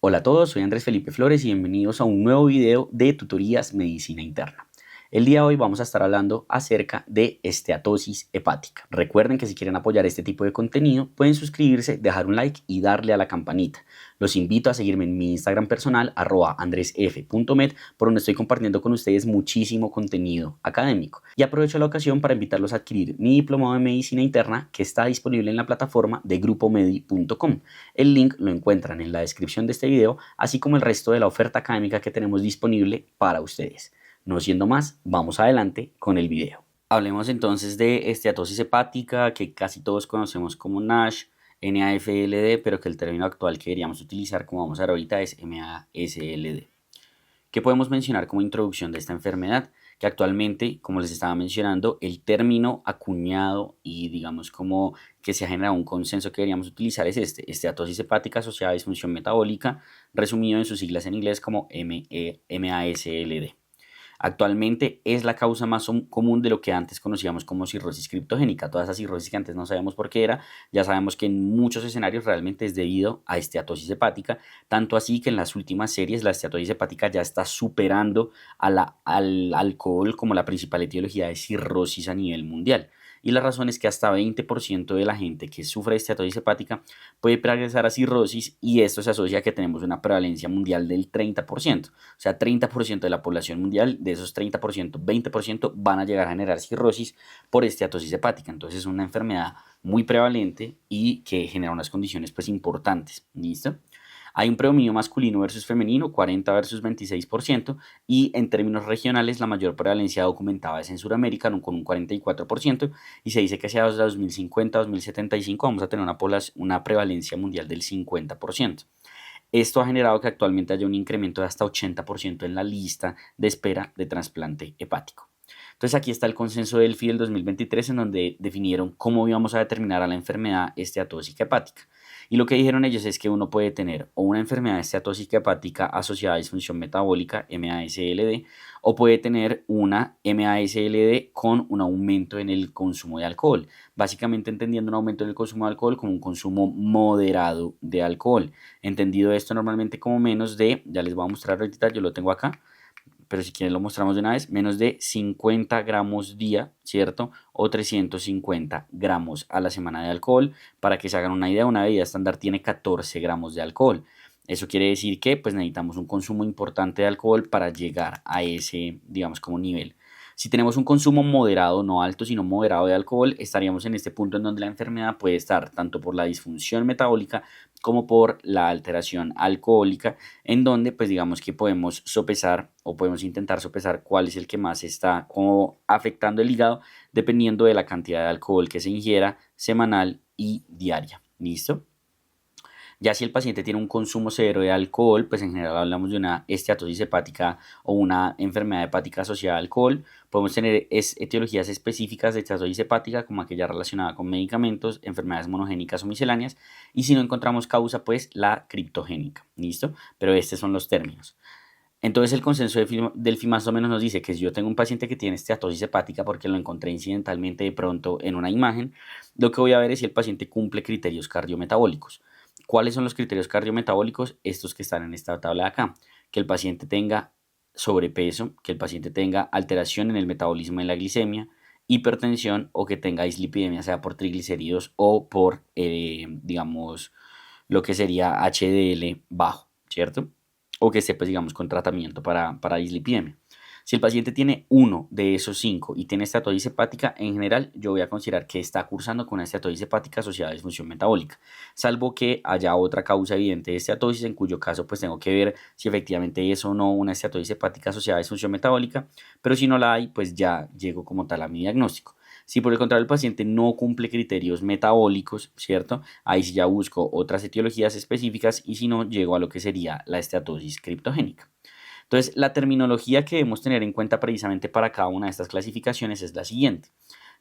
Hola a todos, soy Andrés Felipe Flores y bienvenidos a un nuevo video de Tutorías Medicina Interna. El día de hoy vamos a estar hablando acerca de esteatosis hepática. Recuerden que si quieren apoyar este tipo de contenido pueden suscribirse, dejar un like y darle a la campanita. Los invito a seguirme en mi Instagram personal @andresf.med, por donde estoy compartiendo con ustedes muchísimo contenido académico. Y aprovecho la ocasión para invitarlos a adquirir mi diplomado de Medicina Interna, que está disponible en la plataforma de grupomedi.com. El link lo encuentran en la descripción de este video, así como el resto de la oferta académica que tenemos disponible para ustedes. No siendo más, vamos adelante con el video. Hablemos entonces de esteatosis hepática, que casi todos conocemos como NASH, NAFLD, pero que el término actual que deberíamos utilizar, como vamos a ver ahorita, es MASLD. ¿Qué podemos mencionar como introducción de esta enfermedad? Que actualmente, como les estaba mencionando, el término acuñado y digamos como que se ha generado un consenso que deberíamos utilizar es esteatosis hepática asociada a disfunción metabólica, resumido en sus siglas en inglés como MASLD. Actualmente es la causa más común de lo que antes conocíamos como cirrosis criptogénica. Toda esa cirrosis que antes no sabíamos por qué era, ya sabemos que en muchos escenarios realmente es debido a esteatosis hepática, tanto así que en las últimas series la esteatosis hepática ya está superando al alcohol como la principal etiología de cirrosis a nivel mundial. Y la razón es que hasta 20% de la gente que sufre de esteatosis hepática puede progresar a cirrosis, y esto se asocia a que tenemos una prevalencia mundial del 30%. O sea, 30% de la población mundial, de esos 30%, 20% van a llegar a generar cirrosis por esteatosis hepática. Entonces es una enfermedad muy prevalente y que genera unas condiciones pues importantes. ¿Listo? Hay un predominio masculino versus femenino, 40 versus 26%, y en términos regionales la mayor prevalencia documentada es en Sudamérica con un 44%, y se dice que hacia 2050-2075 vamos a tener una prevalencia mundial del 50%. Esto ha generado que actualmente haya un incremento de hasta 80% en la lista de espera de trasplante hepático. Entonces aquí está el consenso del FI del 2023, en donde definieron cómo íbamos a determinar a la enfermedad esteatóxica hepática. Y lo que dijeron ellos es que uno puede tener o una enfermedad esteatóxica hepática asociada a disfunción metabólica, MASLD, o puede tener una MASLD con un aumento en el consumo de alcohol. Básicamente entendiendo un aumento en el consumo de alcohol como un consumo moderado de alcohol. Entendido esto normalmente como menos de, ya les voy a mostrar ahorita, yo lo tengo acá, pero si quieren lo mostramos de una vez, menos de 50 gramos día, ¿cierto? O 350 gramos a la semana de alcohol. Para que se hagan una idea, una bebida estándar tiene 14 gramos de alcohol. Eso quiere decir que pues necesitamos un consumo importante de alcohol para llegar a ese, digamos, como nivel. Si tenemos un consumo moderado, no alto, sino moderado de alcohol, estaríamos en este punto en donde la enfermedad puede estar tanto por la disfunción metabólica como por la alteración alcohólica, en donde pues digamos que podemos sopesar o podemos intentar sopesar cuál es el que más está como afectando el hígado, dependiendo de la cantidad de alcohol que se ingiera semanal y diaria. ¿Listo? Ya si el paciente tiene un consumo severo de alcohol, pues en general hablamos de una esteatosis hepática o una enfermedad hepática asociada al alcohol. Podemos tener etiologías específicas de esteatosis hepática, como aquella relacionada con medicamentos, enfermedades monogénicas o misceláneas, y si no encontramos causa, pues la criptogénica. ¿Listo? Pero estos son los términos. Entonces el consenso del FI más o menos nos dice que si yo tengo un paciente que tiene esteatosis hepática porque lo encontré incidentalmente de pronto en una imagen, lo que voy a ver es si el paciente cumple criterios cardiometabólicos. ¿Cuáles son los criterios cardiometabólicos? Estos que están en esta tabla de acá. Que el paciente tenga sobrepeso, que el paciente tenga alteración en el metabolismo de la glicemia, hipertensión, o que tenga dislipidemia, sea por triglicéridos o por, digamos, lo que sería HDL bajo, ¿cierto? O que esté, pues, digamos, con tratamiento para dislipidemia. Si el paciente tiene uno de esos cinco y tiene esteatosis hepática, en general yo voy a considerar que está cursando con una esteatosis hepática asociada a disfunción metabólica, salvo que haya otra causa evidente de esteatosis, en cuyo caso pues tengo que ver si efectivamente es o no una esteatosis hepática asociada a disfunción metabólica, pero si no la hay, pues ya llego como tal a mi diagnóstico. Si por el contrario el paciente no cumple criterios metabólicos, ¿cierto? Ahí sí ya busco otras etiologías específicas, y si no, llego a lo que sería la esteatosis criptogénica. Entonces, la terminología que debemos tener en cuenta precisamente para cada una de estas clasificaciones es la siguiente.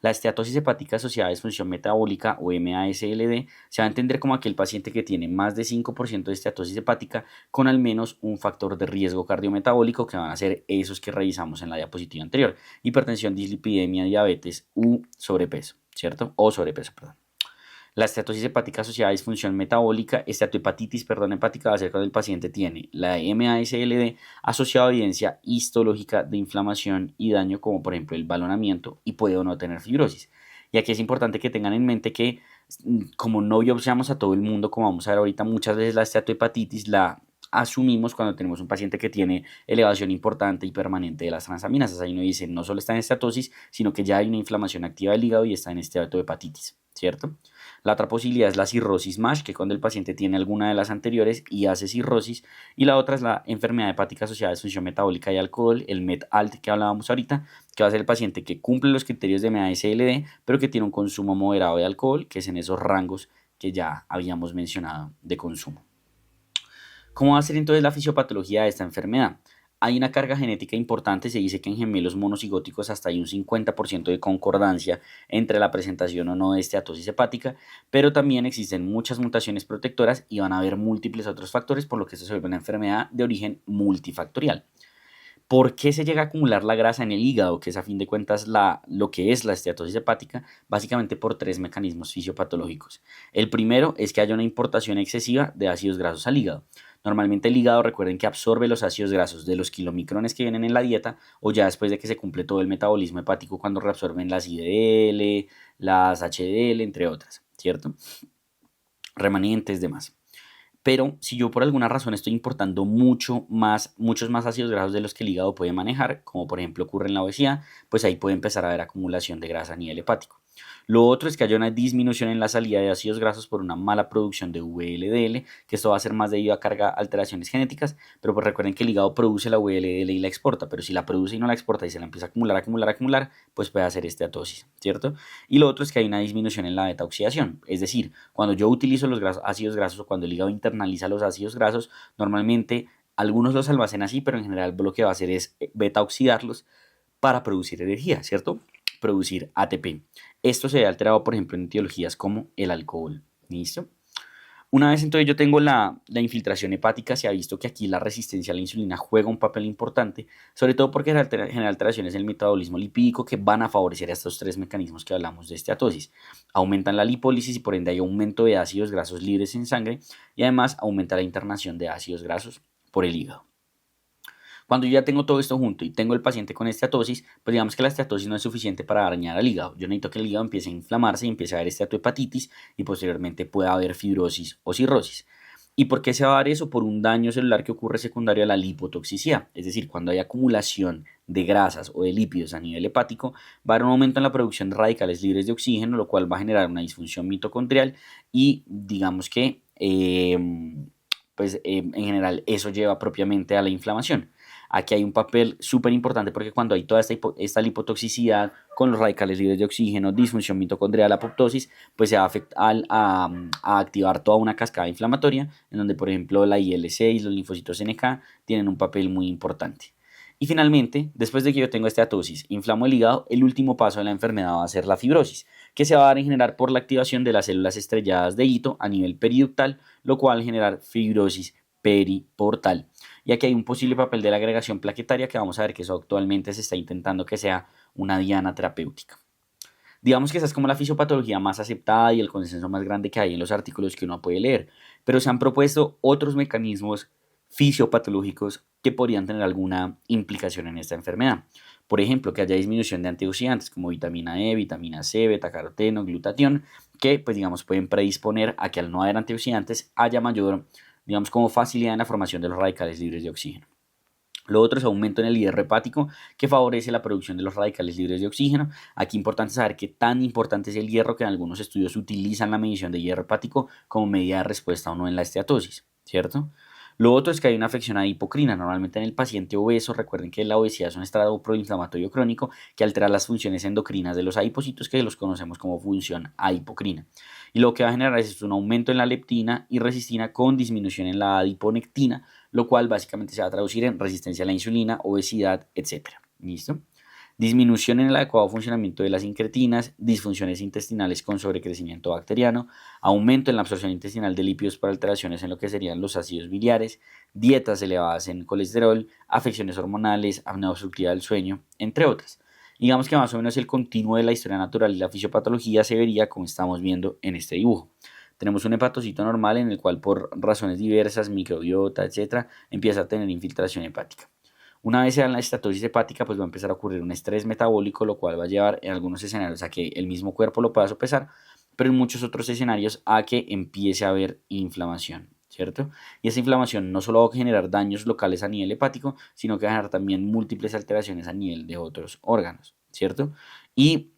La esteatosis hepática asociada a disfunción metabólica, o MASLD, se va a entender como aquel paciente que tiene más de 5% de esteatosis hepática con al menos un factor de riesgo cardiometabólico, que van a ser esos que revisamos en la diapositiva anterior: hipertensión, dislipidemia, diabetes u sobrepeso, ¿cierto? O sobrepeso, perdón. La esteatosis hepática asociada a disfunción metabólica, esteatohepatitis, hepática, va a ser cuando el paciente tiene la MASLD asociado a evidencia histológica de inflamación y daño, como por ejemplo el balonamiento, y puede o no tener fibrosis. Y aquí es importante que tengan en mente que, como no biopsiamos a todo el mundo, como vamos a ver ahorita, muchas veces la esteatohepatitis la asumimos cuando tenemos un paciente que tiene elevación importante y permanente de las transaminasas. Ahí uno dice, no solo está en esteatosis, sino que ya hay una inflamación activa del hígado y está en esteatohepatitis, ¿cierto? La otra posibilidad es la cirrosis MASH, que cuando el paciente tiene alguna de las anteriores y hace cirrosis. Y la otra es la enfermedad hepática asociada a disfunción metabólica y alcohol, el MET-ALT que hablábamos ahorita, que va a ser el paciente que cumple los criterios de MASLD, pero que tiene un consumo moderado de alcohol, que es en esos rangos que ya habíamos mencionado de consumo. ¿Cómo va a ser entonces la fisiopatología de esta enfermedad? Hay una carga genética importante, se dice que en gemelos monocigóticos hasta hay un 50% de concordancia entre la presentación o no de esteatosis hepática, pero también existen muchas mutaciones protectoras y van a haber múltiples otros factores, por lo que esto se vuelve una enfermedad de origen multifactorial. ¿Por qué se llega a acumular la grasa en el hígado? Que es a fin de cuentas lo que es la esteatosis hepática, básicamente por tres mecanismos fisiopatológicos. El primero es que haya una importación excesiva de ácidos grasos al hígado. Normalmente el hígado, recuerden que absorbe los ácidos grasos de los kilomicrones que vienen en la dieta o ya después de que se cumple todo el metabolismo hepático cuando reabsorben las IDL, las HDL, entre otras, ¿cierto? Remanentes, demás. Pero si yo por alguna razón estoy importando muchos más ácidos grasos de los que el hígado puede manejar, como por ejemplo ocurre en la obesidad, pues ahí puede empezar a haber acumulación de grasa a nivel hepático. Lo otro es que haya una disminución en la salida de ácidos grasos por una mala producción de VLDL, que esto va a ser más debido a carga alteraciones genéticas, pero pues recuerden que el hígado produce la VLDL y la exporta, pero si la produce y no la exporta y se la empieza a acumular, pues puede hacer esteatosis, ¿cierto? Y lo otro es que hay una disminución en la beta oxidación, es decir, cuando yo utilizo los ácidos grasos o cuando el hígado internaliza los ácidos grasos, normalmente algunos los almacena así, pero en general lo que va a hacer es beta oxidarlos para producir energía, ¿cierto? Producir ATP. Esto se ve alterado, por ejemplo, en etiologías como el alcohol. ¿Listo? Una vez entonces yo tengo la infiltración hepática, se ha visto que aquí la resistencia a la insulina juega un papel importante, sobre todo porque genera alteraciones en el metabolismo lipídico que van a favorecer a estos tres mecanismos que hablamos de esteatosis. Aumentan la lipólisis y por ende hay aumento de ácidos grasos libres en sangre y además aumenta la internación de ácidos grasos por el hígado. Cuando yo ya tengo todo esto junto y tengo el paciente con esteatosis, pues digamos que la esteatosis no es suficiente para dañar al hígado. Yo necesito que el hígado empiece a inflamarse y empiece a haber esteatohepatitis y posteriormente pueda haber fibrosis o cirrosis. ¿Y por qué se va a dar eso? Por un daño celular que ocurre secundario a la lipotoxicidad. Es decir, cuando hay acumulación de grasas o de lípidos a nivel hepático, va a haber un aumento en la producción de radicales libres de oxígeno, lo cual va a generar una disfunción mitocondrial y digamos que en general eso lleva propiamente a la inflamación. Aquí hay un papel súper importante porque cuando hay toda esta lipotoxicidad con los radicales libres de oxígeno, disfunción mitocondrial, apoptosis, pues se va a activar toda una cascada inflamatoria en donde, por ejemplo, la IL-6, los linfocitos NK tienen un papel muy importante. Y finalmente, después de que yo tengo esteatosis, inflamo el hígado, el último paso de la enfermedad va a ser la fibrosis, que se va a dar en generar por la activación de las células estrelladas de Ito a nivel periductal, lo cual generar fibrosis periportal. Y aquí hay un posible papel de la agregación plaquetaria que vamos a ver que eso actualmente se está intentando que sea una diana terapéutica. Digamos que esa es como la fisiopatología más aceptada y el consenso más grande que hay en los artículos que uno puede leer, pero se han propuesto otros mecanismos fisiopatológicos que podrían tener alguna implicación en esta enfermedad. Por ejemplo, que haya disminución de antioxidantes como vitamina E, vitamina C, betacaroteno, glutatión, que pues digamos pueden predisponer a que al no haber antioxidantes haya mayor digamos como facilidad en la formación de los radicales libres de oxígeno. Lo otro es aumento en el hierro hepático que favorece la producción de los radicales libres de oxígeno. Aquí es importante saber qué tan importante es el hierro, que en algunos estudios utilizan la medición de hierro hepático como medida de respuesta o no en la esteatosis, ¿cierto? Lo otro es que hay una afección a hipocrina. Normalmente en el paciente obeso, recuerden que la obesidad es un estado proinflamatorio crónico que altera las funciones endocrinas de los adipocitos, que los conocemos como función adipocrina. Y lo que va a generar es un aumento en la leptina y resistina con disminución en la adiponectina, lo cual básicamente se va a traducir en resistencia a la insulina, obesidad, etc. ¿Listo? Disminución en el adecuado funcionamiento de las incretinas, disfunciones intestinales con sobrecrecimiento bacteriano, aumento en la absorción intestinal de lípidos por alteraciones en lo que serían los ácidos biliares, dietas elevadas en colesterol, afecciones hormonales, apnea obstructiva del sueño, entre otras. Digamos que más o menos el continuo de la historia natural y la fisiopatología se vería como estamos viendo en este dibujo. Tenemos un hepatocito normal en el cual por razones diversas, microbiota, etcétera, empieza a tener infiltración hepática. Una vez se da la estatosis hepática, pues va a empezar a ocurrir un estrés metabólico, lo cual va a llevar en algunos escenarios a que el mismo cuerpo lo pueda sopesar, pero en muchos otros escenarios a que empiece a haber inflamación, ¿cierto? Y esa inflamación no solo va a generar daños locales a nivel hepático, sino que va a generar también múltiples alteraciones a nivel de otros órganos, ¿cierto? Y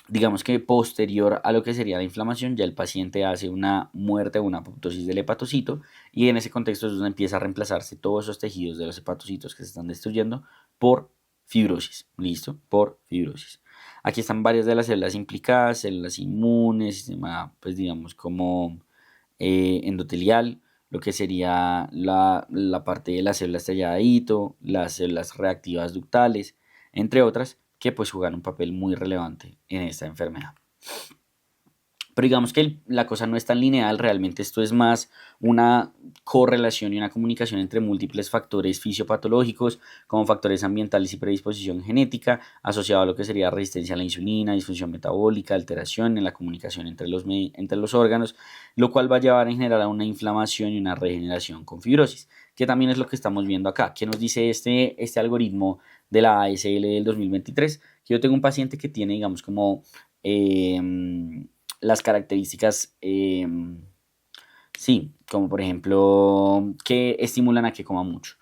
digamos que posterior a lo que sería la inflamación, ya el paciente hace una muerte o una apoptosis del hepatocito y en ese contexto es donde empieza a reemplazarse todos esos tejidos de los hepatocitos que se están destruyendo por fibrosis, ¿listo? Por fibrosis. Aquí están varias de las células implicadas, células inmunes, sistema, pues digamos como endotelial, lo que sería la parte de las células estrella de Ito, las células reactivas ductales, entre otras, que pues juegan un papel muy relevante en esta enfermedad. Pero digamos que la cosa no es tan lineal, realmente esto es más una correlación y una comunicación entre múltiples factores fisiopatológicos, como factores ambientales y predisposición genética, asociado a lo que sería resistencia a la insulina, disfunción metabólica, alteración en la comunicación entre los órganos, lo cual va a llevar en general a una inflamación y una regeneración con fibrosis, que también es lo que estamos viendo acá. ¿Qué nos dice este algoritmo de la ASL del 2023? Que yo tengo un paciente que tiene, digamos, como las características, sí, como por ejemplo, que estimulan a que coma mucho.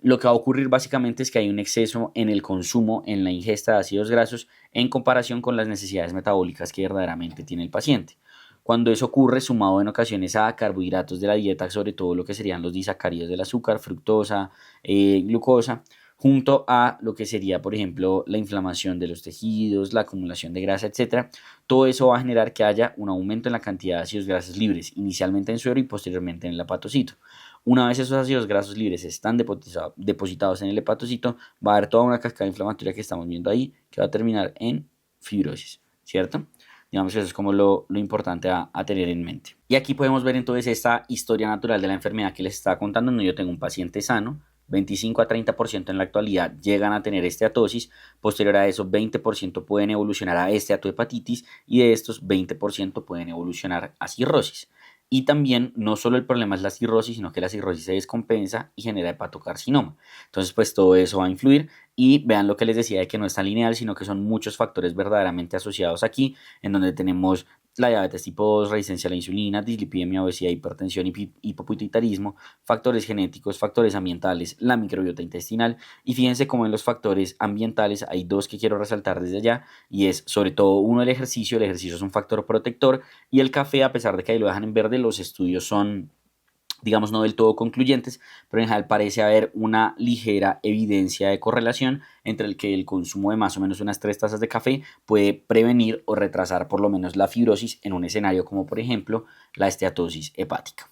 Lo que va a ocurrir básicamente es que hay un exceso en el consumo, en la ingesta de ácidos grasos, en comparación con las necesidades metabólicas que verdaderamente tiene el paciente. Cuando eso ocurre, sumado en ocasiones a carbohidratos de la dieta, sobre todo lo que serían los disacáridos del azúcar, fructosa, glucosa, junto a lo que sería, por ejemplo, la inflamación de los tejidos, la acumulación de grasa, etcétera, todo eso va a generar que haya un aumento en la cantidad de ácidos grasos libres, inicialmente en suero y posteriormente en el hepatocito. Una vez esos ácidos grasos libres están depositados en el hepatocito, va a haber toda una cascada inflamatoria que estamos viendo ahí, que va a terminar en fibrosis, ¿cierto? Digamos que eso es como lo importante a tener en mente. Y aquí podemos ver entonces esta historia natural de la enfermedad que les estaba contando. No, yo tengo un paciente sano, 25 a 30% en la actualidad llegan a tener esteatosis, posterior a eso 20% pueden evolucionar a esteatohepatitis y de estos 20% pueden evolucionar a cirrosis. Y también no solo el problema es la cirrosis, sino que la cirrosis se descompensa y genera hepatocarcinoma. Entonces pues todo eso va a influir y vean lo que les decía de que no es tan lineal, sino que son muchos factores verdaderamente asociados aquí, en donde tenemos la diabetes tipo 2, resistencia a la insulina, dislipidemia, obesidad, hipertensión, hipopituitarismo, factores genéticos, factores ambientales, la microbiota intestinal. Y fíjense cómo en los factores ambientales hay dos que quiero resaltar desde allá, y es sobre todo uno el ejercicio es un factor protector, y el café, a pesar de que ahí lo dejan en verde, los estudios son, digamos, no del todo concluyentes, pero en general parece haber una ligera evidencia de correlación entre el que el consumo de más o menos unas 3 tazas de café puede prevenir o retrasar por lo menos la fibrosis en un escenario como por ejemplo la esteatosis hepática.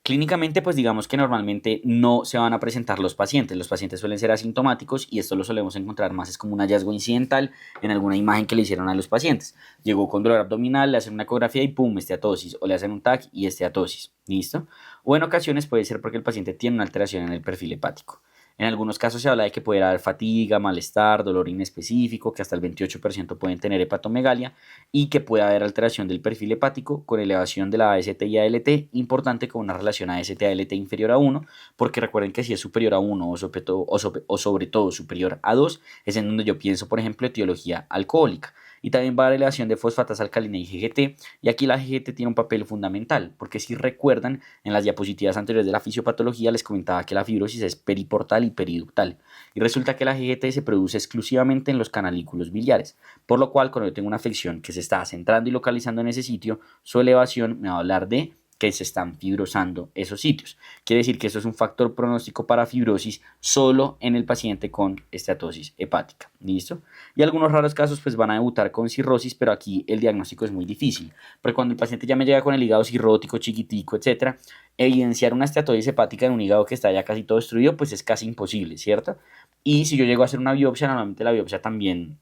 Clínicamente, pues digamos que normalmente no se van a presentar los pacientes suelen ser asintomáticos y esto lo solemos encontrar más es como un hallazgo incidental en alguna imagen que le hicieron a los pacientes. Llegó con dolor abdominal, le hacen una ecografía y pum, esteatosis, o le hacen un TAC y esteatosis, ¿listo? O en ocasiones puede ser porque el paciente tiene una alteración en el perfil hepático. En algunos casos se habla de que puede haber fatiga, malestar, dolor inespecífico, que hasta el 28% pueden tener hepatomegalia y que puede haber alteración del perfil hepático con elevación de la AST y ALT, importante con una relación AST-ALT inferior a 1, porque recuerden que si es superior a 1 o sobre todo superior a 2, es en donde yo pienso, por ejemplo, etiología alcohólica. Y también va a haber elevación de fosfatas alcalina y GGT, y aquí la GGT tiene un papel fundamental, porque si recuerdan, en las diapositivas anteriores de la fisiopatología les comentaba que la fibrosis es periportal y periductal, y resulta que la GGT se produce exclusivamente en los canalículos biliares, por lo cual cuando yo tengo una afección que se está centrando y localizando en ese sitio, su elevación me va a hablar de que se están fibrosando esos sitios. Quiere decir que eso es un factor pronóstico para fibrosis solo en el paciente con esteatosis hepática. ¿Listo? Y algunos raros casos pues van a debutar con cirrosis, pero aquí el diagnóstico es muy difícil, porque cuando el paciente ya me llega con el hígado cirrótico, chiquitico, etcétera, evidenciar una esteatosis hepática en un hígado que está ya casi todo destruido pues es casi imposible, ¿cierto? Y si yo llego a hacer una biopsia, normalmente la biopsia también,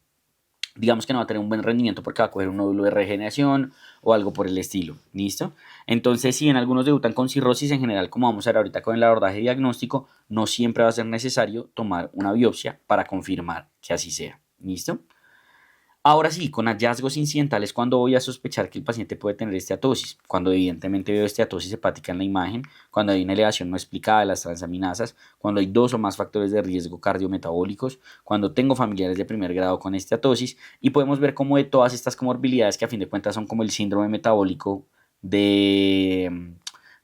digamos que no va a tener un buen rendimiento porque va a coger un nódulo de regeneración o algo por el estilo, ¿listo? Entonces, si en algunos debutan con cirrosis, en general, como vamos a ver ahorita con el abordaje diagnóstico, no siempre va a ser necesario tomar una biopsia para confirmar que así sea. ¿Listo? Ahora sí, con hallazgos incidentales, cuando voy a sospechar que el paciente puede tener esteatosis, cuando evidentemente veo esteatosis hepática en la imagen, cuando hay una elevación no explicada de las transaminasas, cuando hay 2 o más factores de riesgo cardiometabólicos, cuando tengo familiares de primer grado con esteatosis, y podemos ver cómo de todas estas comorbilidades, que a fin de cuentas son como el síndrome metabólico de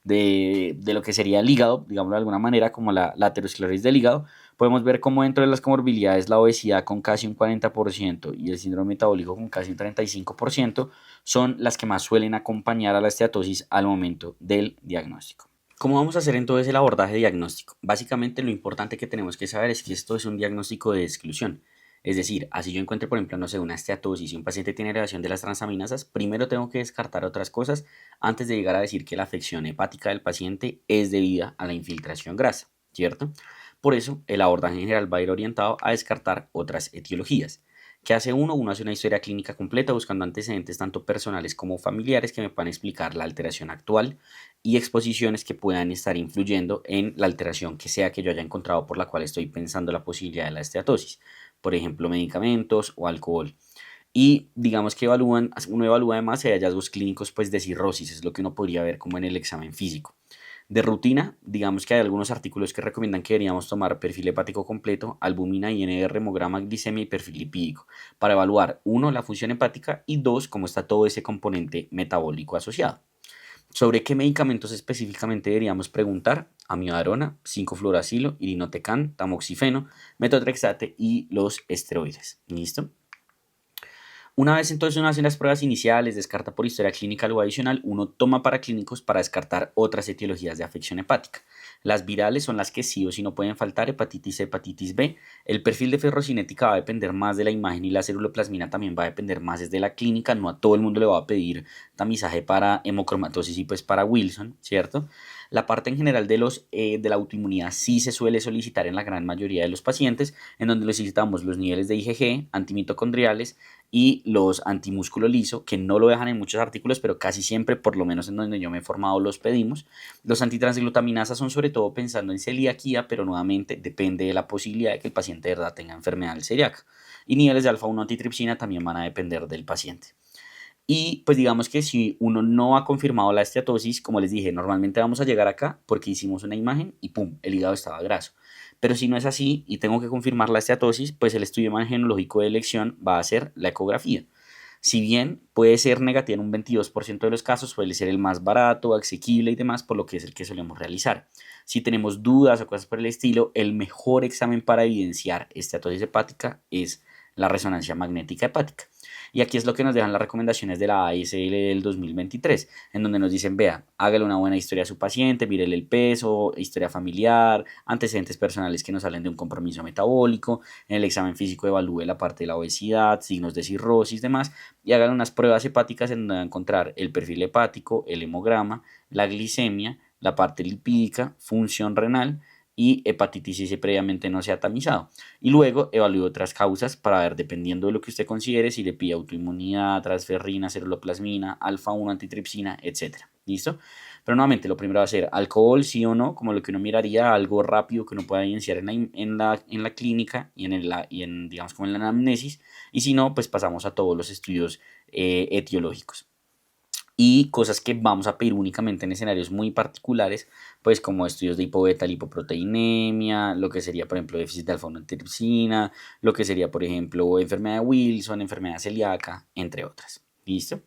lo que sería el hígado, digámoslo de alguna manera, como la aterosclerosis del hígado, podemos ver cómo dentro de las comorbilidades la obesidad con casi un 40% y el síndrome metabólico con casi un 35% son las que más suelen acompañar a la esteatosis al momento del diagnóstico. ¿Cómo vamos a hacer entonces el abordaje diagnóstico? Básicamente lo importante que tenemos que saber es que esto es un diagnóstico de exclusión. Es decir, así yo encuentre, por ejemplo, no sé, una esteatosis y un paciente tiene elevación de las transaminasas, primero tengo que descartar otras cosas antes de llegar a decir que la afección hepática del paciente es debida a la infiltración grasa, ¿cierto? Por eso, el abordaje en general va a ir orientado a descartar otras etiologías. ¿Qué hace uno? Uno hace una historia clínica completa buscando antecedentes tanto personales como familiares que me puedan explicar la alteración actual y exposiciones que puedan estar influyendo en la alteración que sea que yo haya encontrado por la cual estoy pensando la posibilidad de la esteatosis. Por ejemplo, medicamentos o alcohol. Y digamos que uno evalúa además si hay hallazgos clínicos pues, de cirrosis, es lo que uno podría ver como en el examen físico. De rutina, digamos que hay algunos artículos que recomiendan que deberíamos tomar perfil hepático completo, albúmina, INR, hemograma, glicemia y perfil lipídico para evaluar, uno, la función hepática y dos, cómo está todo ese componente metabólico asociado. ¿Sobre qué medicamentos específicamente deberíamos preguntar? Amiodarona, 5-fluoracilo, irinotecan, tamoxifeno, metotrexate y los esteroides. ¿Listo? Una vez entonces uno hace las pruebas iniciales, descarta por historia clínica algo adicional, uno toma paraclínicos para descartar otras etiologías de afección hepática. Las virales son las que sí o sí no pueden faltar, hepatitis C, hepatitis B. El perfil de ferrocinética va a depender más de la imagen y la ceruloplasmina también va a depender más desde la clínica. No a todo el mundo le va a pedir tamizaje para hemocromatosis y pues para Wilson, ¿cierto? La parte en general de la autoinmunidad sí se suele solicitar en la gran mayoría de los pacientes, en donde necesitamos los niveles de IgG, antimitocondriales y los antimúsculo liso, que no lo dejan en muchos artículos, pero casi siempre, por lo menos en donde yo me he formado, los pedimos. Los antitransglutaminasas son sobre todo pensando en celiaquía, pero nuevamente depende de la posibilidad de que el paciente de verdad tenga enfermedad celíaca. Y niveles de alfa-1 antitripsina también van a depender del paciente. Y pues digamos que si uno no ha confirmado la esteatosis, como les dije, normalmente vamos a llegar acá porque hicimos una imagen y pum, el hígado estaba graso. Pero si no es así y tengo que confirmar la esteatosis, pues el estudio imagenológico de elección va a ser la ecografía. Si bien puede ser negativa en un 22% de los casos, suele ser el más barato, asequible y demás, por lo que es el que solemos realizar. Si tenemos dudas o cosas por el estilo, el mejor examen para evidenciar esteatosis hepática es la resonancia magnética hepática. Y aquí es lo que nos dejan las recomendaciones de la ASL del 2023, en donde nos dicen, vea, hágale una buena historia a su paciente, mírele el peso, historia familiar, antecedentes personales que nos salen de un compromiso metabólico, en el examen físico evalúe la parte de la obesidad, signos de cirrosis, demás, y hagan unas pruebas hepáticas en donde va a encontrar el perfil hepático, el hemograma, la glicemia, la parte lipídica, función renal y hepatitis C si previamente no se ha tamizado. Y luego evalúe otras causas para ver, dependiendo de lo que usted considere, si le pide autoinmunidad, transferrina, ceruloplasmina, alfa-1 antitripsina, etc. ¿Listo? Pero nuevamente, lo primero va a ser alcohol, sí o no, como lo que uno miraría, algo rápido que uno pueda evidenciar en la clínica y digamos, como en la anamnesis. Y si no, pues pasamos a todos los estudios etiológicos. Y cosas que vamos a pedir únicamente en escenarios muy particulares, pues como estudios de hipobeta, lipoproteinemia, lo que sería, por ejemplo, déficit de alfa-1 lo que sería, por ejemplo, enfermedad de Wilson, enfermedad celíaca, entre otras. ¿Listo?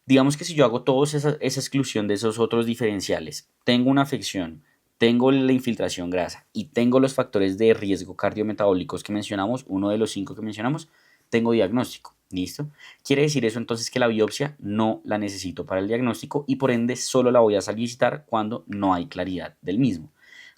Digamos que si yo hago toda esa exclusión de esos otros diferenciales, tengo una afección, tengo la infiltración grasa y tengo los factores de riesgo cardiometabólicos que mencionamos, uno de los 5 que mencionamos, tengo diagnóstico. ¿Listo? Quiere decir eso entonces que la biopsia no la necesito para el diagnóstico y por ende solo la voy a solicitar cuando no hay claridad del mismo.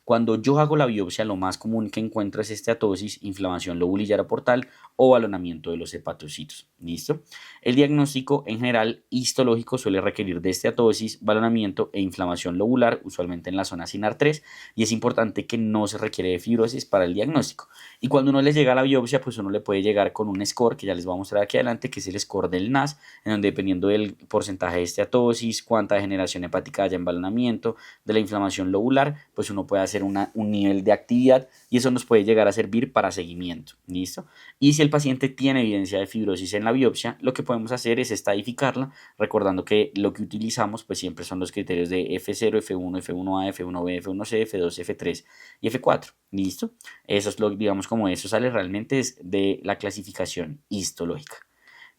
Cuando yo hago la biopsia, lo más común que encuentro es esteatosis, inflamación lobulillar portal o balonamiento de los hepatocitos. ¿Listo? El diagnóstico en general histológico suele requerir de esteatosis, balonamiento e inflamación lobular, usualmente en la zona sinar 3, y es importante que no se requiere de fibrosis para el diagnóstico. Y cuando uno les llega a la biopsia, pues uno le puede llegar con un score que ya les voy a mostrar aquí adelante, que es el score del NAS, en donde dependiendo del porcentaje de esteatosis, cuánta degeneración hepática haya en balonamiento, de la inflamación lobular, pues uno puede hacer ser un nivel de actividad y eso nos puede llegar a servir para seguimiento. ¿Listo? Y si el paciente tiene evidencia de fibrosis en la biopsia, lo que podemos hacer es estadificarla, recordando que lo que utilizamos pues siempre son los criterios de F0, F1, F1A, F1B, F1C, F2, F3 y F4. ¿Listo? Eso es lo, digamos, como eso sale realmente es de la clasificación histológica.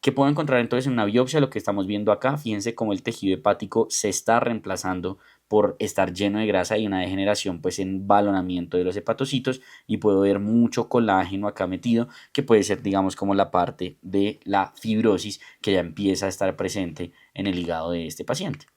¿Qué puedo encontrar entonces en una biopsia? Lo que estamos viendo acá, fíjense cómo el tejido hepático se está reemplazando por estar lleno de grasa y una degeneración pues en balonamiento de los hepatocitos y puedo ver mucho colágeno acá metido que puede ser digamos como la parte de la fibrosis que ya empieza a estar presente en el hígado de este paciente.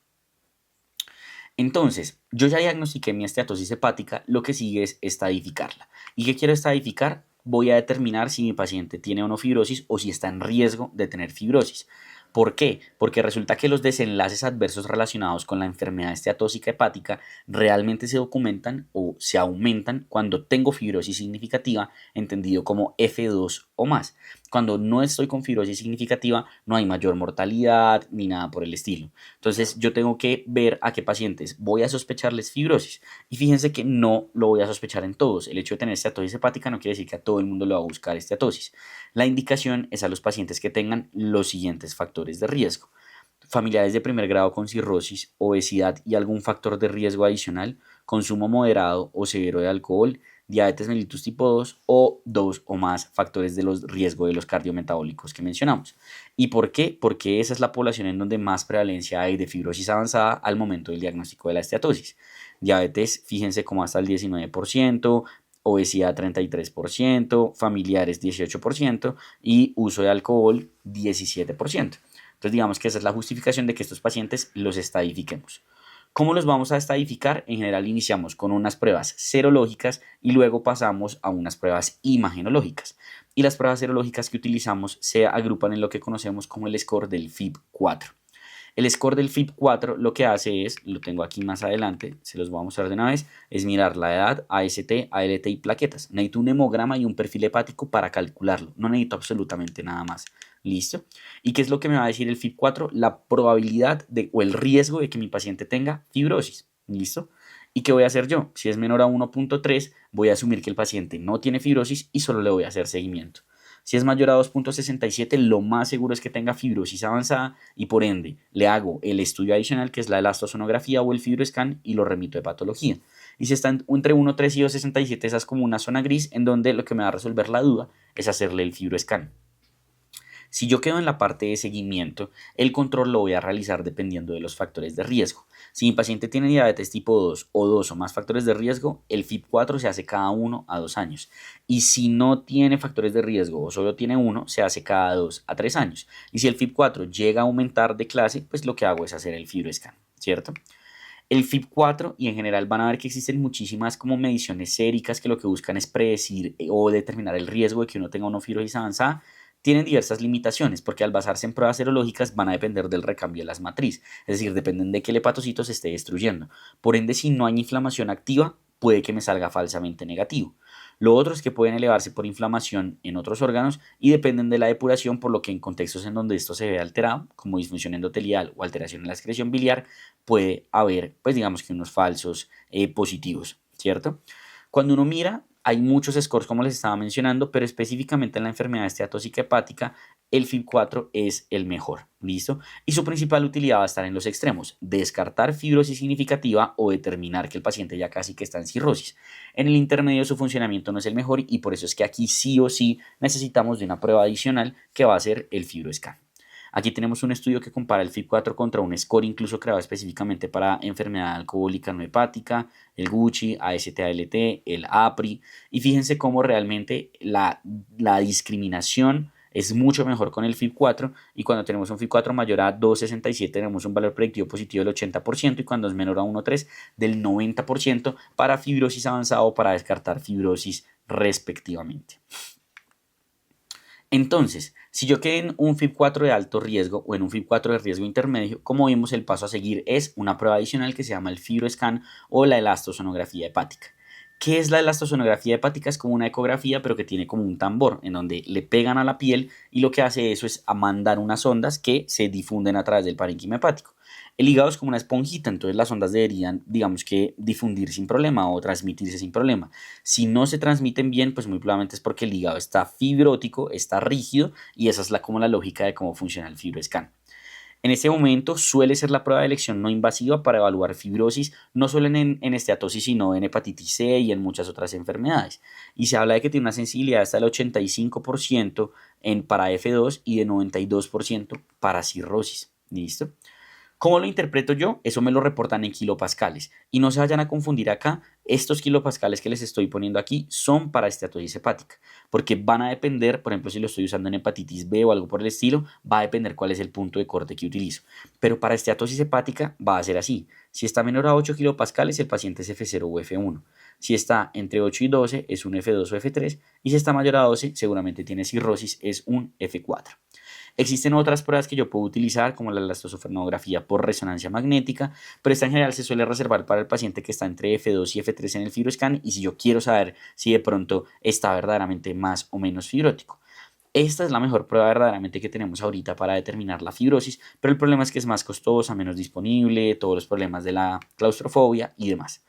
Entonces, yo ya diagnostiqué mi esteatosis hepática, lo que sigue es estadificarla. ¿Y qué quiero estadificar? Voy a determinar si mi paciente tiene o no fibrosis o si está en riesgo de tener fibrosis. ¿Por qué? Porque resulta que los desenlaces adversos relacionados con la enfermedad esteatósica hepática realmente se documentan o se aumentan cuando tengo fibrosis significativa, entendido como F2 o más. Cuando no estoy con fibrosis significativa, no hay mayor mortalidad ni nada por el estilo. Entonces, yo tengo que ver a qué pacientes voy a sospecharles fibrosis. Y fíjense que no lo voy a sospechar en todos. El hecho de tener esteatosis hepática no quiere decir que a todo el mundo le va a buscar esteatosis. La indicación es a los pacientes que tengan los siguientes factores de riesgo: familiares de primer grado con cirrosis, obesidad y algún factor de riesgo adicional, consumo moderado o severo de alcohol, diabetes mellitus tipo 2 o dos o más factores de los riesgos de los cardiometabólicos que mencionamos. ¿Y por qué? Porque esa es la población en donde más prevalencia hay de fibrosis avanzada al momento del diagnóstico de la esteatosis. Diabetes, fíjense como hasta el 19%, obesidad 33%, familiares 18% y uso de alcohol 17%. Entonces digamos que esa es la justificación de que estos pacientes los estadifiquemos. ¿Cómo los vamos a estadificar? En general iniciamos con unas pruebas serológicas y luego pasamos a unas pruebas imagenológicas. Y las pruebas serológicas que utilizamos se agrupan en lo que conocemos como el score del FIB-4. El score del FIB-4 lo que hace es, lo tengo aquí más adelante, se los voy a mostrar de una vez, es mirar la edad, AST, ALT y plaquetas. Necesito un hemograma y un perfil hepático para calcularlo. No necesito absolutamente nada más. ¿Listo? ¿Y qué es lo que me va a decir el FIB-4? La probabilidad o el riesgo de que mi paciente tenga fibrosis. ¿Listo? ¿Y qué voy a hacer yo? Si es menor a 1.3, voy a asumir que el paciente no tiene fibrosis y solo le voy a hacer seguimiento. Si es mayor a 2.67, lo más seguro es que tenga fibrosis avanzada y por ende le hago el estudio adicional que es la elastosonografía o el fibroscan y lo remito de patología. Y si está entre 1.3 y 2.67, esa es como una zona gris en donde lo que me va a resolver la duda es hacerle el fibroscan. Si yo quedo en la parte de seguimiento, el control lo voy a realizar dependiendo de los factores de riesgo. Si mi paciente tiene diabetes tipo 2 o 2 o más factores de riesgo, el FIB-4 se hace cada 1 a 2 años. Y si no tiene factores de riesgo o solo tiene uno, se hace cada 2 a 3 años. Y si el FIB-4 llega a aumentar de clase, pues lo que hago es hacer el fibroscan, ¿cierto? El FIB-4 y en general van a ver que existen muchísimas como mediciones séricas que lo que buscan es predecir o determinar el riesgo de que uno tenga una fibrosis avanzada. Tienen diversas limitaciones porque al basarse en pruebas serológicas van a depender del recambio de las matrices, es decir, dependen de que el hepatocito se esté destruyendo. Por ende, si no hay inflamación activa, puede que me salga falsamente negativo. Lo otro es que pueden elevarse por inflamación en otros órganos y dependen de la depuración, por lo que en contextos en donde esto se ve alterado, como disfunción endotelial o alteración en la excreción biliar, puede haber, pues digamos que unos falsos positivos, ¿cierto? Cuando uno mira, hay muchos scores como les estaba mencionando, pero específicamente en la enfermedad esteatósica hepática, el FIB-4 es el mejor, ¿listo? Y su principal utilidad va a estar en los extremos: descartar fibrosis significativa o determinar que el paciente ya casi que está en cirrosis. En el intermedio su funcionamiento no es el mejor y por eso es que aquí sí o sí necesitamos de una prueba adicional que va a ser el fibroscan. Aquí tenemos un estudio que compara el FIB-4 contra un score incluso creado específicamente para enfermedad alcohólica no hepática, el Gucci, AST-ALT, el APRI, y fíjense cómo realmente la discriminación es mucho mejor con el FIB-4 y cuando tenemos un FIB-4 mayor a 2.67 tenemos un valor predictivo positivo del 80% y cuando es menor a 1.3 del 90% para fibrosis avanzada o para descartar fibrosis respectivamente. Entonces, si yo quedé en un FIB-4 de alto riesgo o en un FIB-4 de riesgo intermedio, como vimos, el paso a seguir es una prueba adicional que se llama el fibroscan o la elastosonografía hepática. ¿Qué es la elastosonografía hepática? Es como una ecografía, pero que tiene como un tambor en donde le pegan a la piel y lo que hace eso es a mandar unas ondas que se difunden a través del parénquima hepático. El hígado es como una esponjita, entonces las ondas deberían, digamos que, difundir sin problema o transmitirse sin problema. Si no se transmiten bien, pues muy probablemente es porque el hígado está fibrótico, está rígido, y esa es como la lógica de cómo funciona el FibroScan. En este momento suele ser la prueba de elección no invasiva para evaluar fibrosis, no solo en esteatosis, sino en hepatitis C y en muchas otras enfermedades. Y se habla de que tiene una sensibilidad hasta el 85% para F2 y de 92% para cirrosis. ¿Listo? ¿Cómo lo interpreto yo? Eso me lo reportan en kilopascales. Y no se vayan a confundir acá, estos kilopascales que les estoy poniendo aquí son para esteatosis hepática, porque van a depender, por ejemplo, si lo estoy usando en hepatitis B o algo por el estilo, va a depender cuál es el punto de corte que utilizo. Pero para esteatosis hepática va a ser así. Si está menor a 8 kilopascales, el paciente es F0 o F1. Si está entre 8 y 12, es un F2 o F3. Y si está mayor a 12, seguramente tiene cirrosis, es un F4. Existen otras pruebas que yo puedo utilizar, como la elastosofrenografía por resonancia magnética, pero esta en general se suele reservar para el paciente que está entre F2 y F3 en el FibroScan, y si yo quiero saber si de pronto está verdaderamente más o menos fibrótico. Esta es la mejor prueba verdaderamente que tenemos ahorita para determinar la fibrosis, pero el problema es que es más costosa, menos disponible, todos los problemas de la claustrofobia y demás.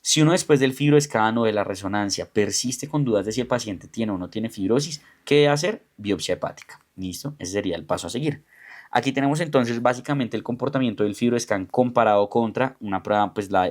Si uno después del FibroScan o de la resonancia persiste con dudas de si el paciente tiene o no tiene fibrosis, ¿qué debe hacer? Biopsia hepática. ¿Listo? Ese sería el paso a seguir. Aquí tenemos entonces básicamente el comportamiento del FibroScan comparado contra una prueba, pues la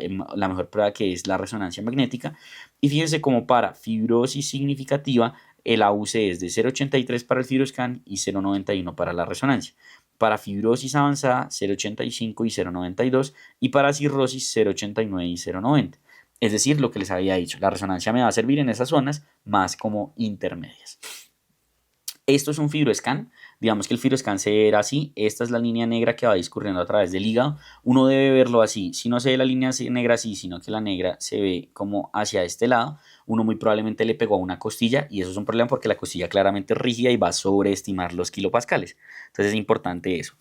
mejor prueba, que es la resonancia magnética. Y fíjense cómo para fibrosis significativa el AUC es de 0,83 para el FibroScan y 0,91 para la resonancia. Para fibrosis avanzada 0,85 y 0,92, y para cirrosis 0,89 y 0,90. Es decir, lo que les había dicho, la resonancia me va a servir en esas zonas más como intermedias. Esto es un FibroScan. Digamos que el FibroScan se verá así. Esta es la línea negra que va discurriendo a través del hígado. Uno debe verlo así. Si no se ve la línea negra así, sino que la negra se ve como hacia este lado, uno muy probablemente le pegó a una costilla, y eso es un problema porque la costilla claramente es rígida y va a sobreestimar los kilopascales. Entonces es importante eso.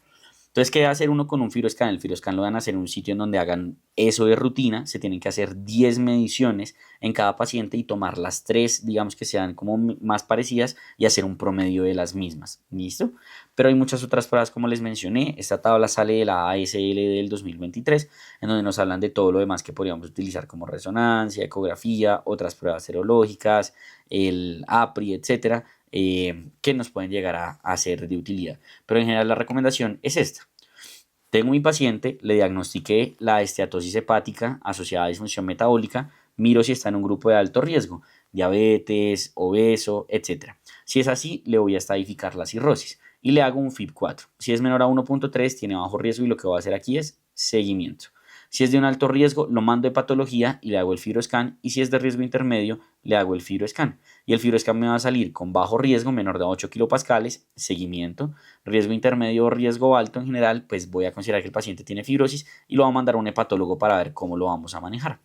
Entonces, ¿qué debe hacer uno con un FibroScan? El FibroScan lo van a hacer en un sitio en donde hagan eso de rutina. Se tienen que hacer 10 mediciones en cada paciente y tomar las 3, digamos, que sean como más parecidas, y hacer un promedio de las mismas. ¿Listo? Pero hay muchas otras pruebas, como les mencioné. Esta tabla sale de la ASL del 2023, en donde nos hablan de todo lo demás que podríamos utilizar, como resonancia, ecografía, otras pruebas serológicas, el APRI, etcétera, que nos pueden llegar a ser de utilidad. Pero en general la recomendación es esta. Tengo mi paciente, le diagnostiqué la esteatosis hepática asociada a disfunción metabólica, miro si está en un grupo de alto riesgo, diabetes, obeso, etc. Si es así, le voy a estadificar la cirrosis y le hago un FIB4. Si es menor a 1.3, tiene bajo riesgo, y lo que voy a hacer aquí es seguimiento. Si es de un alto riesgo, lo mando de patología y le hago el FibroScan, y si es de riesgo intermedio, le hago el FibroScan. Y el FibroScan me va a salir con bajo riesgo, menor de 8 kilopascales, seguimiento. Riesgo intermedio o riesgo alto en general, pues voy a considerar que el paciente tiene fibrosis y lo va a mandar a un hepatólogo para ver cómo lo vamos a manejar.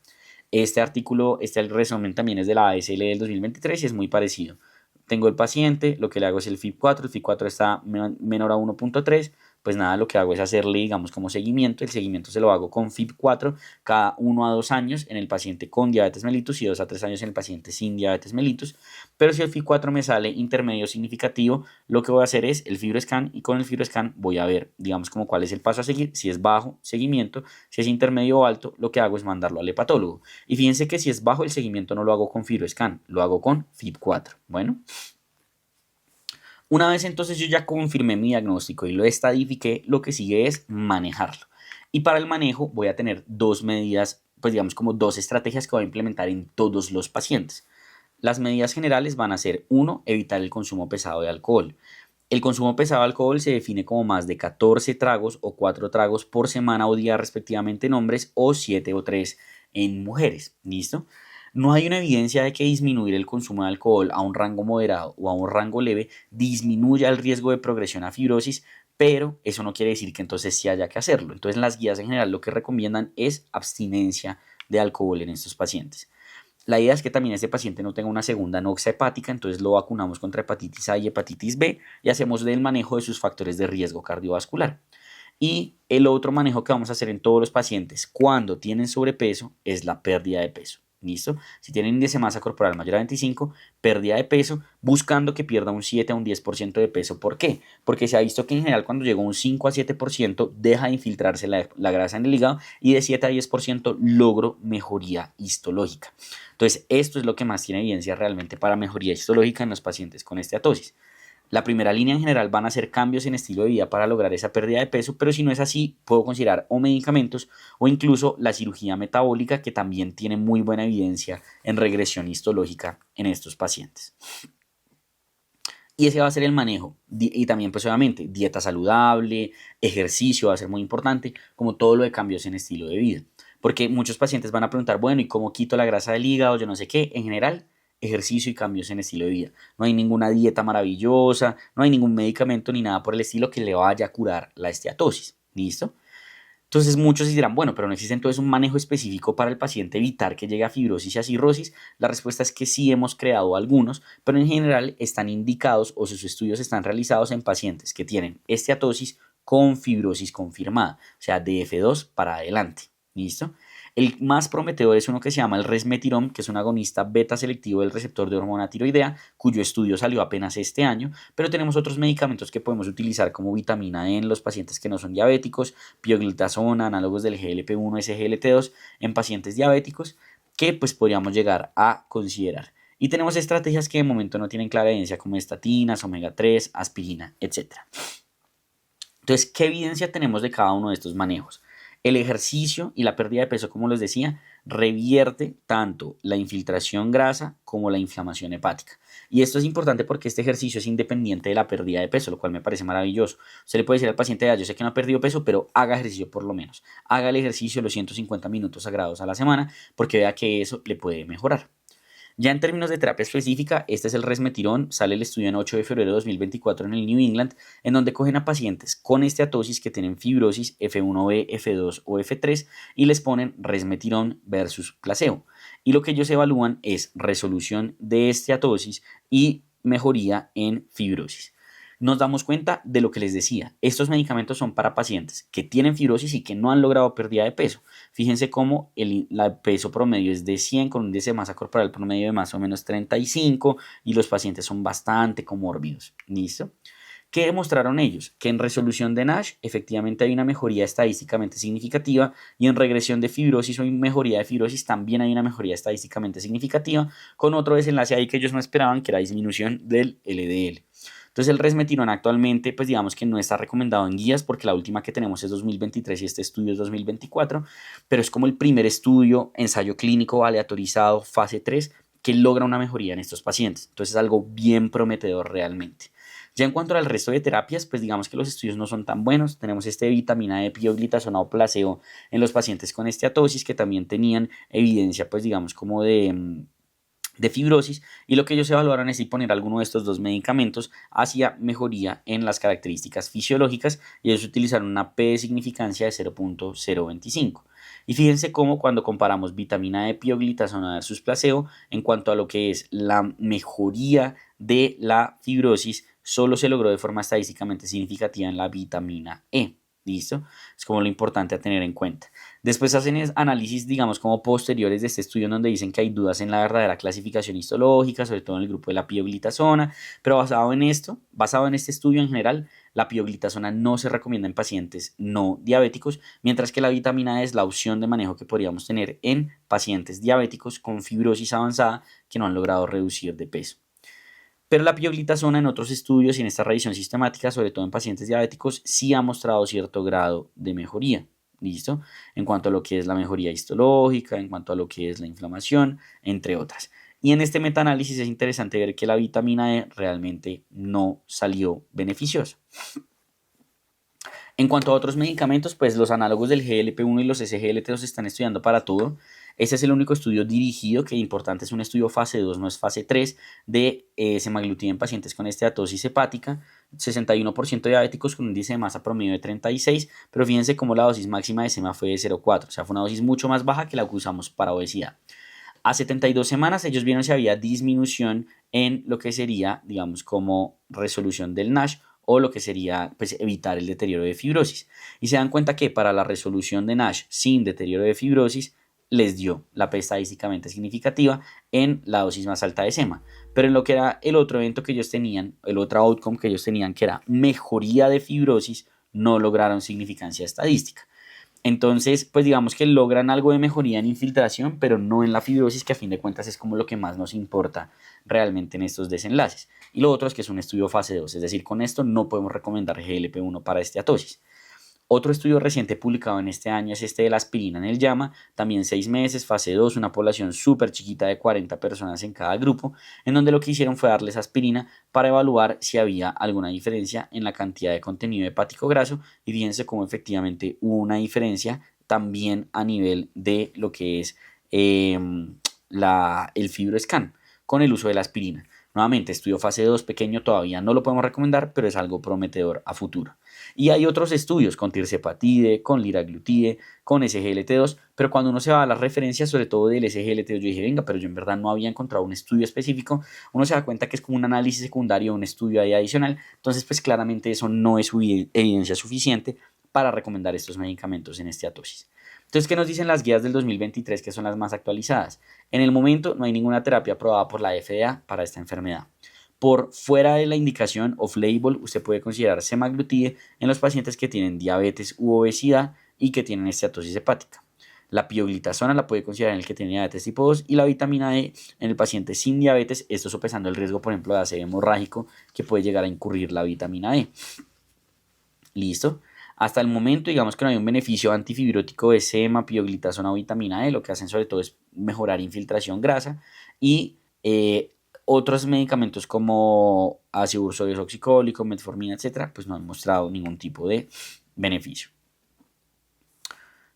Este artículo, el resumen también es de la ASL del 2023 y es muy parecido. Tengo el paciente, lo que le hago es el FIB4, el FIB4 está menor a 1.3, pues nada, lo que hago es hacerle, digamos, como seguimiento. El seguimiento se lo hago con FIB4 cada 1 a 2 años en el paciente con diabetes mellitus y 2 a 3 años en el paciente sin diabetes mellitus. Pero si el FIB4 me sale intermedio significativo, lo que voy a hacer es el FibroScan, y con el FibroScan voy a ver, digamos, como cuál es el paso a seguir. Si es bajo, seguimiento. Si es intermedio o alto, lo que hago es mandarlo al hepatólogo. Y fíjense que si es bajo, el seguimiento no lo hago con FibroScan, lo hago con FIB4. Bueno. Una vez entonces yo ya confirmé mi diagnóstico y lo estadifiqué, lo que sigue es manejarlo. Y para el manejo voy a tener dos medidas, pues digamos como dos estrategias que voy a implementar en todos los pacientes. Las medidas generales van a ser: 1, evitar el consumo pesado de alcohol. El consumo pesado de alcohol se define como más de 14 tragos o 4 tragos por semana o día respectivamente en hombres, o 7 o 3 en mujeres. ¿Listo? No hay una evidencia de que disminuir el consumo de alcohol a un rango moderado o a un rango leve disminuya el riesgo de progresión a fibrosis, pero eso no quiere decir que entonces sí haya que hacerlo. Entonces, las guías en general lo que recomiendan es abstinencia de alcohol en estos pacientes. La idea es que también este paciente no tenga una segunda anoxia hepática, entonces lo vacunamos contra hepatitis A y hepatitis B y hacemos el manejo de sus factores de riesgo cardiovascular. Y el otro manejo que vamos a hacer en todos los pacientes cuando tienen sobrepeso es la pérdida de peso. ¿Listo? Si tienen índice de masa corporal mayor a 25, pérdida de peso, buscando que pierda un 7 a un 10% de peso. ¿Por qué? Porque se ha visto que en general cuando llega un 5 a 7% deja de infiltrarse la grasa en el hígado y de 7 a 10% logro mejoría histológica. Entonces, esto es lo que más tiene evidencia realmente para mejoría histológica en los pacientes con esteatosis. La primera línea en general van a ser cambios en estilo de vida para lograr esa pérdida de peso, pero si no es así, puedo considerar o medicamentos o incluso la cirugía metabólica, que también tiene muy buena evidencia en regresión histológica en estos pacientes. Y ese va a ser el manejo. Y también, pues obviamente, dieta saludable, ejercicio va a ser muy importante, como todo lo de cambios en estilo de vida. Porque muchos pacientes van a preguntar, bueno, ¿y cómo quito la grasa del hígado? Yo no sé qué. En general, ejercicio y cambios en estilo de vida. No hay ninguna dieta maravillosa, no hay ningún medicamento ni nada por el estilo que le vaya a curar la esteatosis. ¿Listo? Entonces muchos dirán, bueno, pero no existe entonces un manejo específico para el paciente evitar que llegue a fibrosis y a cirrosis. La respuesta es que sí hemos creado algunos, pero en general están indicados o sus estudios están realizados en pacientes que tienen esteatosis con fibrosis confirmada, o sea, de F2 para adelante. ¿Listo? El más prometedor es uno que se llama el resmetirom, que es un agonista beta selectivo del receptor de hormona tiroidea, cuyo estudio salió apenas este año, pero tenemos otros medicamentos que podemos utilizar como vitamina E en los pacientes que no son diabéticos, pioglitazona, análogos del GLP-1, SGLT2 en pacientes diabéticos, que pues podríamos llegar a considerar. Y tenemos estrategias que de momento no tienen clara evidencia como estatinas, omega 3, aspirina, etc. Entonces, ¿qué evidencia tenemos de cada uno de estos manejos? El ejercicio y la pérdida de peso, como les decía, revierte tanto la infiltración grasa como la inflamación hepática. Y esto es importante porque este ejercicio es independiente de la pérdida de peso, lo cual me parece maravilloso. Usted le puede decir al paciente, yo sé que no ha perdido peso, pero haga ejercicio por lo menos. Haga el ejercicio los 150 minutos sagrados a la semana porque vea que eso le puede mejorar. Ya en términos de terapia específica, este es el resmetirón, sale el estudio en 8 de febrero de 2024 en el New England, en donde cogen a pacientes con esteatosis que tienen fibrosis F1B, F2 o F3 y les ponen resmetirón versus placebo. Y lo que ellos evalúan es resolución de esteatosis y mejoría en fibrosis. Nos damos cuenta de lo que les decía. Estos medicamentos son para pacientes que tienen fibrosis y que no han logrado pérdida de peso. Fíjense cómo el peso promedio es de 100 con un índice de masa corporal promedio de más o menos 35 y los pacientes son bastante comórbidos. ¿Listo? ¿Qué demostraron ellos? Que en resolución de NASH efectivamente hay una mejoría estadísticamente significativa y en regresión de fibrosis o mejoría de fibrosis también hay una mejoría estadísticamente significativa, con otro desenlace ahí que ellos no esperaban, que era disminución del LDL. Entonces el resmetirón actualmente, pues digamos que no está recomendado en guías porque la última que tenemos es 2023 y este estudio es 2024, pero es como el primer estudio, ensayo clínico aleatorizado, fase 3, que logra una mejoría en estos pacientes. Entonces es algo bien prometedor realmente. Ya en cuanto al resto de terapias, pues digamos que los estudios no son tan buenos. Tenemos este vitamina E, pioglitazona o placebo en los pacientes con esteatosis que también tenían evidencia, pues digamos como de fibrosis, y lo que ellos evaluaron es si poner alguno de estos dos medicamentos hacia mejoría en las características fisiológicas y ellos utilizaron una P de significancia de 0.025. Y fíjense cómo cuando comparamos vitamina E, pioglitazona versus placebo, en cuanto a lo que es la mejoría de la fibrosis, solo se logró de forma estadísticamente significativa en la vitamina E. ¿Listo? Es como lo importante a tener en cuenta. Después hacen análisis, digamos, como posteriores de este estudio en donde dicen que hay dudas en la verdadera clasificación histológica, sobre todo en el grupo de la pioglitazona, pero basado en este estudio en general, la pioglitazona no se recomienda en pacientes no diabéticos, mientras que la vitamina E es la opción de manejo que podríamos tener en pacientes diabéticos con fibrosis avanzada que no han logrado reducir de peso. Pero la pioglitazona en otros estudios y en esta revisión sistemática, sobre todo en pacientes diabéticos, sí ha mostrado cierto grado de mejoría. ¿Listo? En cuanto a lo que es la mejoría histológica, en cuanto a lo que es la inflamación, entre otras. Y en este metaanálisis es interesante ver que la vitamina E realmente no salió beneficiosa. En cuanto a otros medicamentos, pues los análogos del GLP-1 y los SGLT2 se están estudiando para todo. Este es el único estudio dirigido, que importante, es un estudio fase 2, no es fase 3, de semaglutida en pacientes con esteatosis hepática, 61% diabéticos con un índice de masa promedio de 36, pero fíjense cómo la dosis máxima de sema fue de 0,4, o sea, fue una dosis mucho más baja que la que usamos para obesidad. A 72 semanas ellos vieron si había disminución en lo que sería, digamos, como resolución del NASH o lo que sería, pues, evitar el deterioro de fibrosis. Y se dan cuenta que para la resolución de NASH sin deterioro de fibrosis, les dio la P estadísticamente significativa en la dosis más alta de SEMA. Pero en lo que era el otro evento que ellos tenían, el otro outcome que ellos tenían, que era mejoría de fibrosis, no lograron significancia estadística. Entonces, pues digamos que logran algo de mejoría en infiltración, pero no en la fibrosis, que a fin de cuentas es como lo que más nos importa realmente en estos desenlaces. Y lo otro es que es un estudio fase 2, es decir, con esto no podemos recomendar GLP-1 para esteatosis. Otro estudio reciente publicado en este año es este de la aspirina en el JAMA, también 6 meses, fase 2, una población súper chiquita de 40 personas en cada grupo, en donde lo que hicieron fue darles aspirina para evaluar si había alguna diferencia en la cantidad de contenido hepático graso, y fíjense cómo efectivamente hubo una diferencia también a nivel de lo que es el FibroScan con el uso de la aspirina. Nuevamente, estudio fase 2 pequeño, todavía no lo podemos recomendar, pero es algo prometedor a futuro. Y hay otros estudios con tirzepatide, con liraglutide, con SGLT2, pero cuando uno se va a las referencias, sobre todo del SGLT2, yo dije, venga, pero yo en verdad no había encontrado un estudio específico, uno se da cuenta que es como un análisis secundario, un estudio ahí adicional, entonces pues claramente eso no es evidencia suficiente para recomendar estos medicamentos en esteatosis. Entonces, ¿qué nos dicen las guías del 2023, que son las más actualizadas? En el momento no hay ninguna terapia aprobada por la FDA para esta enfermedad. Por fuera de la indicación off-label, usted puede considerar semaglutide en los pacientes que tienen diabetes u obesidad y que tienen esteatosis hepática. La pioglitazona la puede considerar en el que tiene diabetes tipo 2 y la vitamina D en el paciente sin diabetes, esto sopesando el riesgo, por ejemplo, de ACV hemorrágico que puede llegar a incurrir la vitamina D. ¿Listo? Hasta el momento, digamos que no hay un beneficio antifibrótico de SEMA, pioglitazona o vitamina D, lo que hacen sobre todo es mejorar infiltración grasa y otros medicamentos como ácido ursodio oxicólico, metformina, etcétera, pues no han mostrado ningún tipo de beneficio.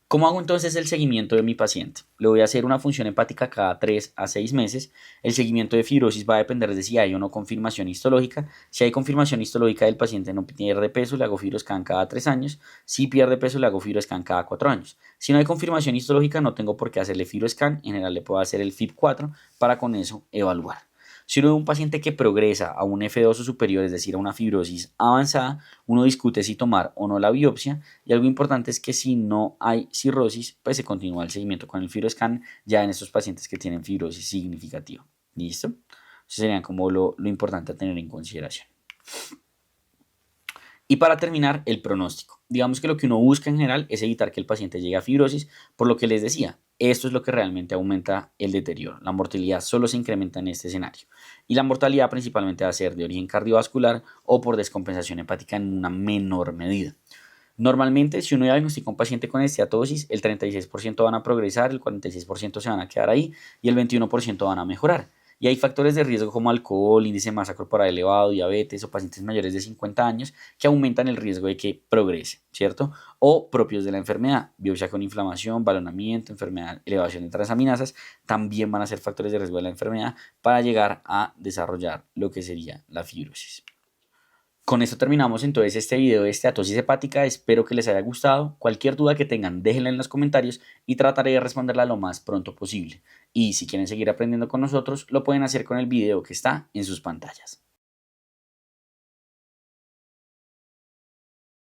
¿Cómo hago entonces el seguimiento de mi paciente? Le voy a hacer una función hepática cada 3 a 6 meses. El seguimiento de fibrosis va a depender de si hay o no confirmación histológica. Si hay confirmación histológica del paciente no pierde peso, le hago FibroScan cada 3 años. Si pierde peso, le hago FibroScan cada 4 años. Si no hay confirmación histológica, no tengo por qué hacerle FibroScan. En general le puedo hacer el FIB4 para con eso evaluar. Si uno ve un paciente que progresa a un F2 o superior, es decir, a una fibrosis avanzada, uno discute si tomar o no la biopsia, y algo importante es que si no hay cirrosis, pues se continúa el seguimiento con el FibroScan ya en estos pacientes que tienen fibrosis significativa. ¿Listo? Eso sería como lo importante a tener en consideración. Y para terminar, el pronóstico. Digamos que lo que uno busca en general es evitar que el paciente llegue a fibrosis, por lo que les decía, esto es lo que realmente aumenta el deterioro. La mortalidad solo se incrementa en este escenario. Y la mortalidad principalmente va a ser de origen cardiovascular o por descompensación hepática en una menor medida. Normalmente, si uno diagnostica a un paciente con esteatosis, el 36% van a progresar, el 46% se van a quedar ahí y el 21% van a mejorar. Y hay factores de riesgo como alcohol, índice de masa corporal elevado, diabetes o pacientes mayores de 50 años que aumentan el riesgo de que progrese, ¿cierto? O propios de la enfermedad, biopsia con inflamación, balonamiento, enfermedad, elevación de transaminasas, también van a ser factores de riesgo de la enfermedad para llegar a desarrollar lo que sería la fibrosis. Con esto terminamos entonces este video de esteatosis hepática, espero que les haya gustado. Cualquier duda que tengan déjenla en los comentarios y trataré de responderla lo más pronto posible. Y si quieren seguir aprendiendo con nosotros, lo pueden hacer con el video que está en sus pantallas.